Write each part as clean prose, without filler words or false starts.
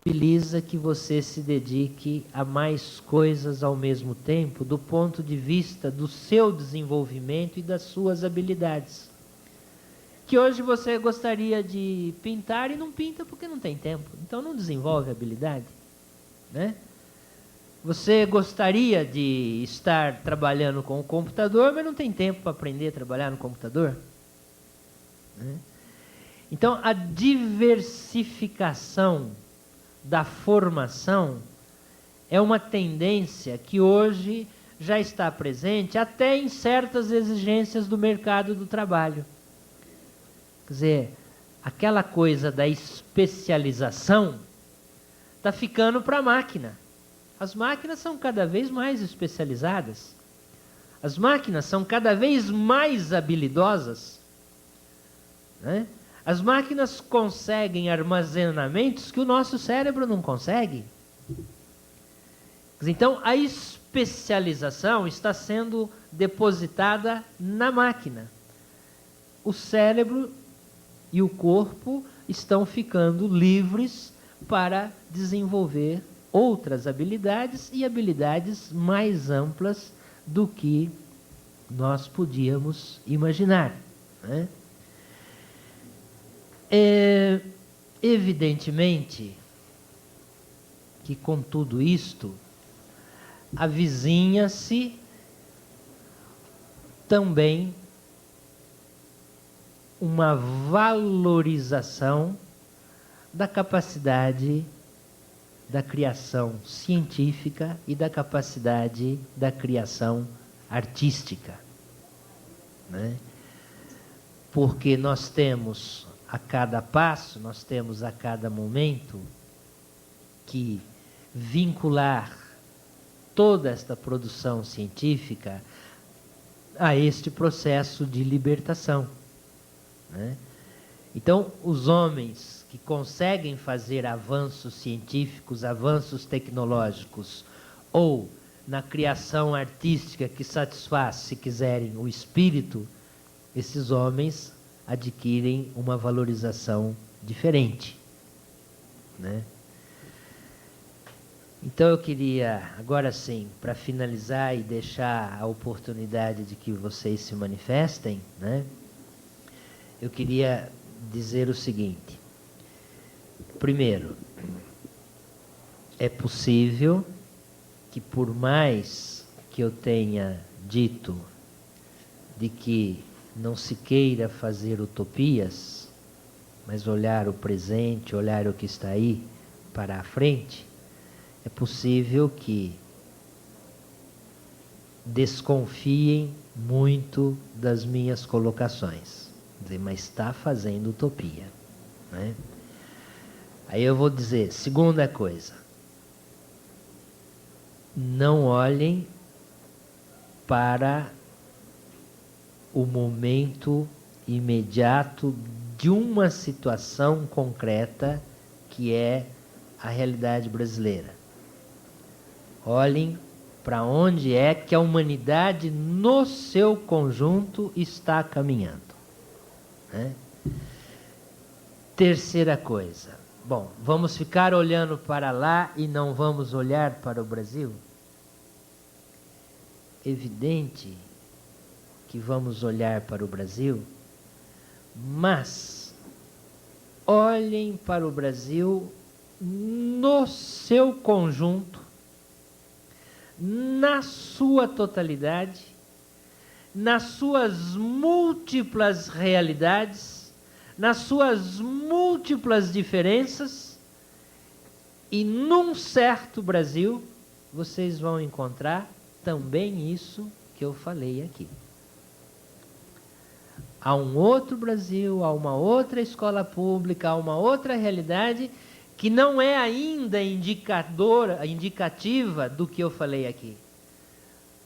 possibilita que você se dedique a mais coisas ao mesmo tempo, do ponto de vista do seu desenvolvimento e das suas habilidades. Que hoje você gostaria de pintar e não pinta porque não tem tempo. Então não desenvolve habilidade, né? Você gostaria de estar trabalhando com o computador, mas não tem tempo para aprender a trabalhar no computador, né? Então a diversificação da formação é uma tendência que hoje já está presente até em certas exigências do mercado do trabalho. Quer dizer, aquela coisa da especialização está ficando para a máquina. As máquinas são cada vez mais especializadas. As máquinas são cada vez mais habilidosas, né? As máquinas conseguem armazenamentos que o nosso cérebro não consegue. Então, a especialização está sendo depositada na máquina. O cérebro e o corpo estão ficando livres para desenvolver outras habilidades e habilidades mais amplas do que nós podíamos imaginar, né? Evidentemente que com tudo isto avizinha-se também uma valorização da capacidade da criação científica e da capacidade da criação artística, né? Porque nós temos a cada passo, nós temos a cada momento que vincular toda esta produção científica a este processo de libertação, né? Então, os homens que conseguem fazer avanços científicos, avanços tecnológicos, ou na criação artística que satisfaz, se quiserem, o espírito, esses homens adquirem uma valorização diferente, né? Então eu queria, agora sim, para finalizar e deixar a oportunidade de que vocês se manifestem, né? Eu queria dizer o seguinte. Primeiro, é possível que, por mais que eu tenha dito de que não se queira fazer utopias, mas olhar o presente, olhar o que está aí para a frente, é possível que desconfiem muito das minhas colocações. Quer dizer, mas está fazendo utopia, né? Aí eu vou dizer, segunda coisa, não olhem para o momento imediato de uma situação concreta que é a realidade brasileira. Olhem para onde é que a humanidade no seu conjunto está caminhando, né? Terceira coisa, bom, vamos ficar olhando para lá e não vamos olhar para o Brasil? Evidente que vamos olhar para o Brasil, mas olhem para o Brasil no seu conjunto, na sua totalidade, nas suas múltiplas realidades, nas suas múltiplas diferenças, e num certo Brasil vocês vão encontrar também isso que eu falei aqui. Há um outro Brasil, há uma outra escola pública, há uma outra realidade que não é ainda indicativa do que eu falei aqui.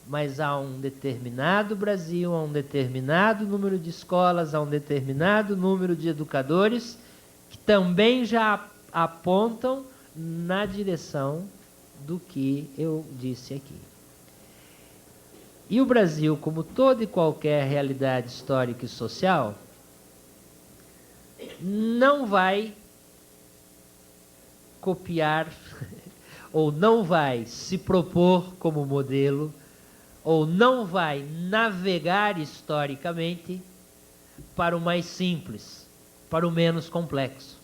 Mas há um determinado Brasil, há um determinado número de escolas, há um determinado número de educadores que também já apontam na direção do que eu disse aqui. E o Brasil, como toda e qualquer realidade histórica e social, não vai copiar ou não vai se propor como modelo ou não vai navegar historicamente para o mais simples, para o menos complexo.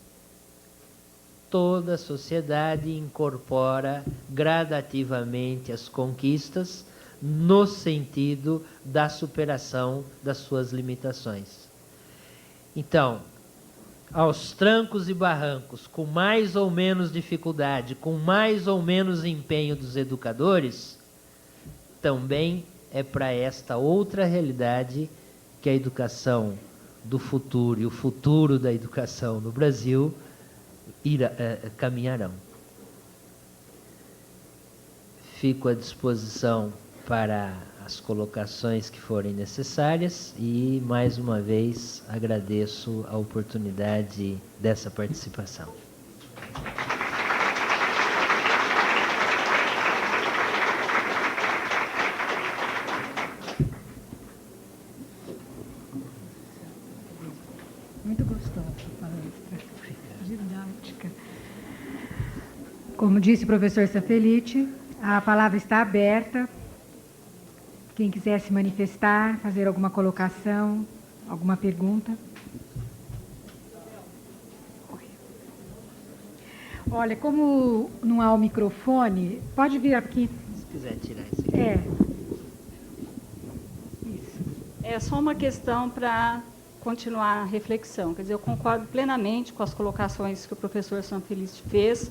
Toda a sociedade incorpora gradativamente as conquistas no sentido da superação das suas limitações. Então, aos trancos e barrancos, com mais ou menos dificuldade, com mais ou menos empenho dos educadores, também é para esta outra realidade que a educação do futuro e o futuro da educação no Brasil caminharão. Fico à disposição para as colocações que forem necessárias e, mais uma vez, agradeço a oportunidade dessa participação. Muito gostosa a palestra, didática. Como disse o professor Sanfelice, a palavra está aberta. Quem quiser se manifestar, fazer alguma colocação, alguma pergunta. Olha, como não há o microfone, pode vir aqui. Se quiser tirar isso aqui. Isso. É só uma questão para continuar a reflexão. Quer dizer, eu concordo plenamente com as colocações que o professor Sanfelice fez,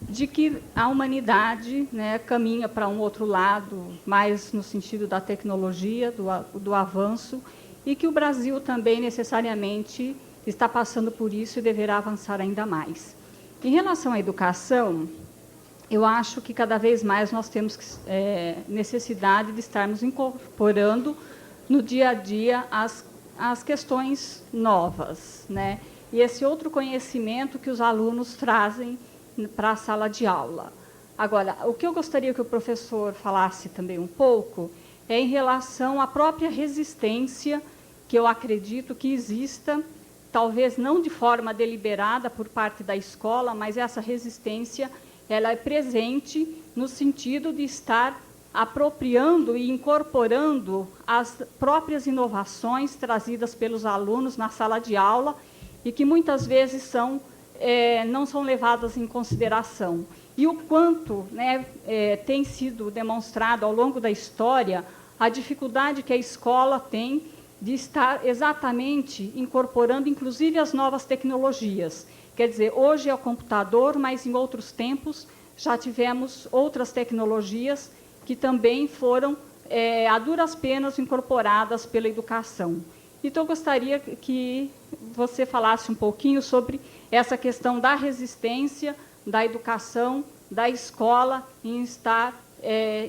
de que a humanidade, né, caminha para um outro lado, mais no sentido da tecnologia, do avanço, e que o Brasil também necessariamente está passando por isso e deverá avançar ainda mais. Em relação à educação, eu acho que cada vez mais nós temos necessidade de estarmos incorporando no dia a dia as questões novas, né? E esse outro conhecimento que os alunos trazem para a sala de aula. Agora, o que eu gostaria que o professor falasse também um pouco é em relação à própria resistência que eu acredito que exista, talvez não de forma deliberada por parte da escola, mas essa resistência ela é presente no sentido de estar apropriando e incorporando as próprias inovações trazidas pelos alunos na sala de aula e que muitas vezes não são levadas em consideração. E o quanto, né, tem sido demonstrado ao longo da história a dificuldade que a escola tem de estar exatamente incorporando, inclusive, as novas tecnologias. Quer dizer, hoje é o computador, mas em outros tempos já tivemos outras tecnologias que também foram, a duras penas, incorporadas pela educação. Então, eu gostaria que você falasse um pouquinho sobre essa questão da resistência, da educação, da escola, em estar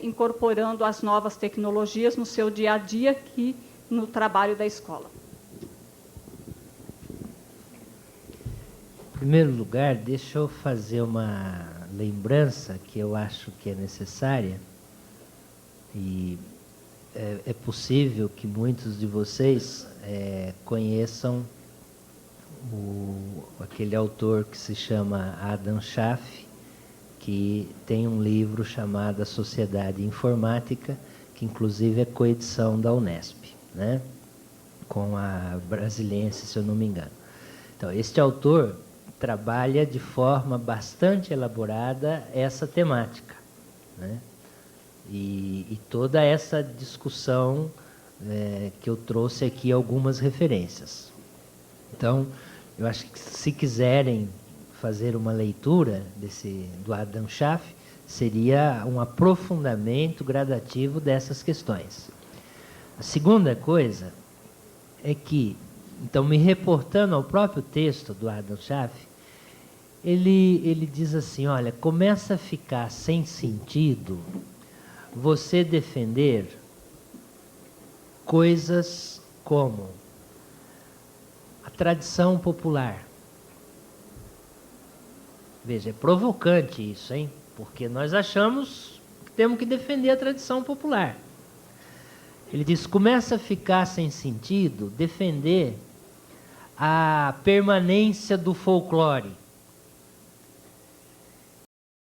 incorporando as novas tecnologias no seu dia a dia, aqui no trabalho da escola. Em primeiro lugar, deixa eu fazer uma lembrança que eu acho que é necessária, e é possível que muitos de vocês conheçam aquele autor que se chama Adam Schaff, que tem um livro chamado A Sociedade Informática, que inclusive é coedição da Unesp, né? Com a Brasiliense, se eu não me engano. Então, este autor trabalha de forma bastante elaborada essa temática, né? E toda essa discussão que eu trouxe aqui algumas referências. Então, eu acho que se quiserem fazer uma leitura do Adam Schaff, seria um aprofundamento gradativo dessas questões. A segunda coisa é que, então, me reportando ao próprio texto do Adam Schaff, ele diz assim, olha, começa a ficar sem sentido você defender coisas como a tradição popular. Veja, é provocante isso, hein? Porque nós achamos que temos que defender a tradição popular. Ele diz, começa a ficar sem sentido defender a permanência do folclore.